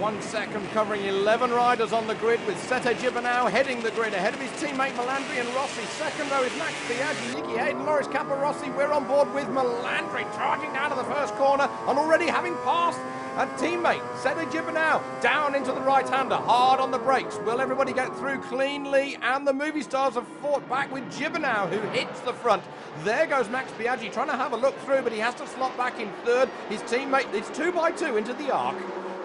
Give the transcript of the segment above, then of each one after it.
1 second, covering 11 riders on the grid, with Sete Gibernau heading the grid ahead of his teammate Melandri and Rossi. Second row is Max Biaggi, Nicky Hayden, Loris Capirossi. We're on board with Melandri charging down to the first corner and already having passed a teammate, Sete Gibernau, down into the right-hander, hard on the brakes. Will everybody get through cleanly? And the movie stars have fought back with Gibernau, who hits the front. There goes Max Biaggi trying to have a look through, but he has to slot back in third. His teammate, it's 2x2 into the arc.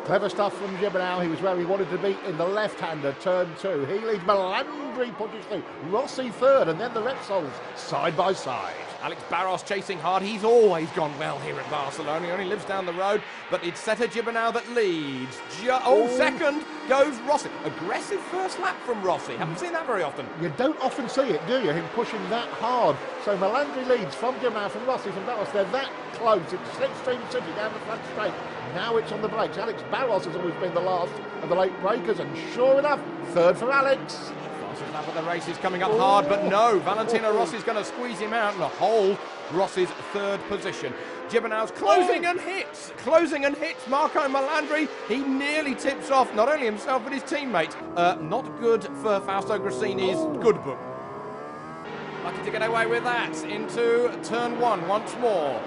Clever stuff from Gibernau. He was where he wanted to be in the left-hander, turn 2. He leads, Melandri pushes through. Rossi third, and then the Repsols side by side. Alex Barros chasing hard. He's always gone well here at Barcelona. He only lives down the road, but it's Sete Gibernau that leads. Second goes Rossi. Aggressive first lap from Rossi. Haven't seen that very often. You don't often see it, do you? Him pushing that hard. So Melandri leads from Gibernau, from Rossi, from Barros. They're that close. It's Slipstream City down the front straight. Now it's on the brakes. Alex Barros has always been the last of the late breakers, and sure enough, third for Alex. Fastest lap of the race is coming up hard, but no, Valentino Rossi's going to squeeze him out and hold Rossi's third position. Gibernau's closing and hits Marco Melandri. He nearly tips off not only himself but his teammate. Not good for Fausto Grassini's good book. Lucky to get away with that into turn 1 once more.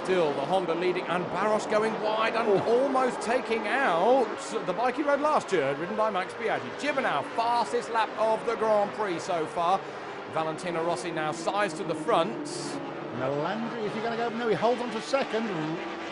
Still the Honda leading, and Barros going wide and almost taking out the bike he rode last year, ridden by Max Biaggi. Gibernau, fastest lap of the Grand Prix so far. Valentino Rossi now sides to the front. Melandri, is he going to go? No, he holds on to second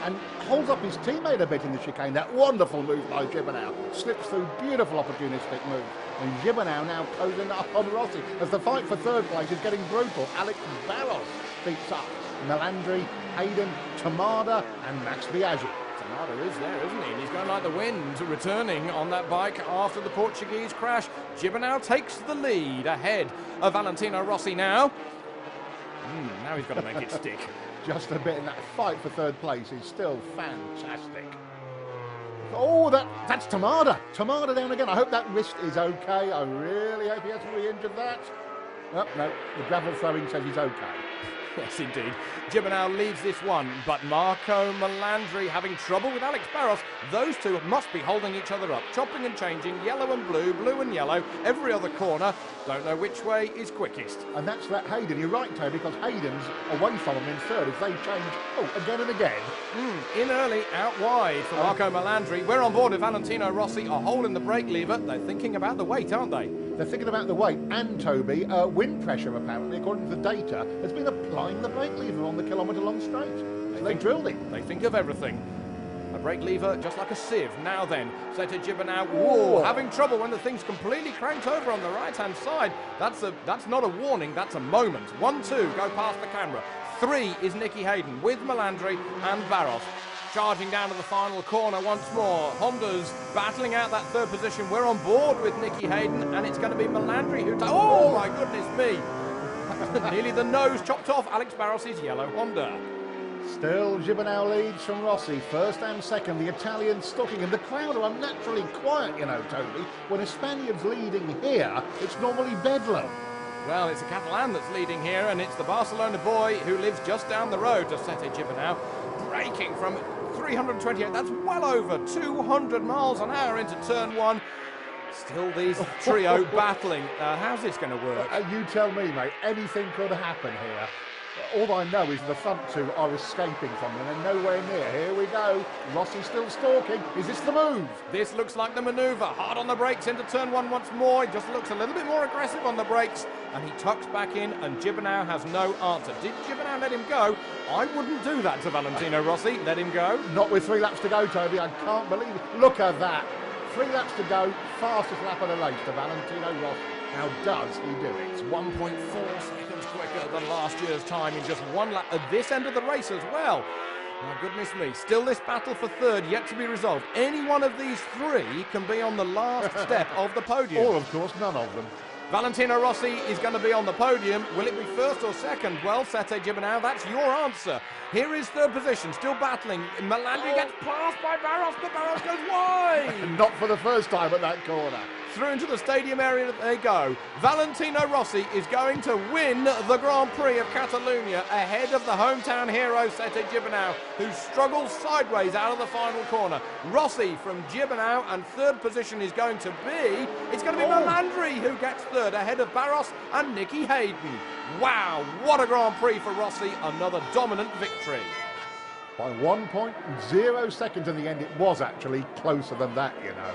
and holds up his teammate a bit in the chicane. That wonderful move by Gibernau. Slips through, beautiful opportunistic move. And Gibernau now closing up on Rossi as the fight for third place is getting brutal. Alex Barros beats up Melandri, Hayden, Tamada and Max Biaggi. Tamada is there, isn't he? And he's going like the wind, returning on that bike after the Portuguese crash. Gibernau takes the lead ahead of Valentino Rossi now. Now he's got to make it stick. Just a bit in that fight for third place is still fantastic. Oh, that's Tamada. Tamada down again. I hope that wrist is okay. I really hope he hasn't re-injured that. Oh, no, the gravel throwing says he's okay. Yes, indeed. Gibernau leads this one, but Marco Melandri having trouble with Alex Barros. Those two must be holding each other up, chopping and changing, yellow and blue, blue and yellow, every other corner. Don't know which way is quickest. And that's that Hayden. You're right, Toby, because Hayden's away from him in third as they change, again and again. In early, out wide for Marco Melandri. We're on board with Valentino Rossi, a hole in the brake lever. They're thinking about the weight, aren't they? They're thinking about the weight, and Toby, wind pressure apparently, according to the data, has been applying the brake lever on the kilometre-long straight. So they drilled it. They think of everything. A brake lever just like a sieve. Now then, Sete Gibernau, having trouble when the thing's completely cranked over on the right-hand side. That's not a warning, that's a moment. 1, 2, go past the camera. 3 is Nicky Hayden with Melandri and Barros. Charging down to the final corner once more. Honda's battling out that third position. We're on board with Nicky Hayden, and it's going to be Melandri who... Oh, my goodness me. Nearly the nose chopped off Alex Barros' yellow Honda. Still, Gibernau leads from Rossi, first and second. The Italians stalking, and the crowd are unnaturally quiet, you know, Toby. When a Spaniard's leading here, it's normally bedlam. Well, it's a Catalan that's leading here, and it's the Barcelona boy who lives just down the road to Sete Gibernau, braking from 328. That's well over 200 miles an hour into turn 1. Still these trio battling. How's this going to work? You tell me, mate. Anything could happen here. All I know is the front two are escaping from them and nowhere near. Here we go. Rossi's still stalking. Is this the move? This looks like the manoeuvre. Hard on the brakes into turn 1 once more. He just looks a little bit more aggressive on the brakes, and he tucks back in, and Gibernau has no answer. Did Gibernau let him go? I wouldn't do that to Valentino Rossi. Let him go. Not with 3 laps to go, Toby. I can't believe it. Look at that. 3 laps to go. Fastest lap of the race to Valentino Rossi. How does he do it? 1.4 seconds quicker than last year's time in just 1 lap at this end of the race as well. My goodness me. Still this battle for third yet to be resolved. Any one of these 3 can be on the last step of the podium. Or, of course, none of them. Valentino Rossi is going to be on the podium. Will it be first or second? Well, Sete Gibernau, that's your answer. Here is third position, still battling. Melandri gets passed by Barros, but Barros goes wide. Not for the first time at that corner. through into the stadium area they go. Valentino Rossi is going to win the Grand Prix of Catalonia ahead of the hometown hero Sete Gibernau, who struggles sideways out of the final corner. Rossi from Gibernau, and third position is going to be, Melandri who gets third ahead of Barros and Nicky Hayden. Wow, what a Grand Prix for Rossi, another dominant victory. By 1.0 seconds in the end, it was actually closer than that, you know.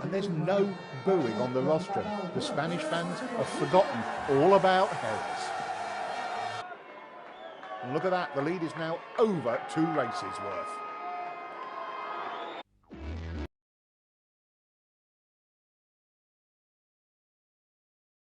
And there's no booing on the rostrum. The Spanish fans have forgotten all about Jerez. And look at that, the lead is now over 2 races worth.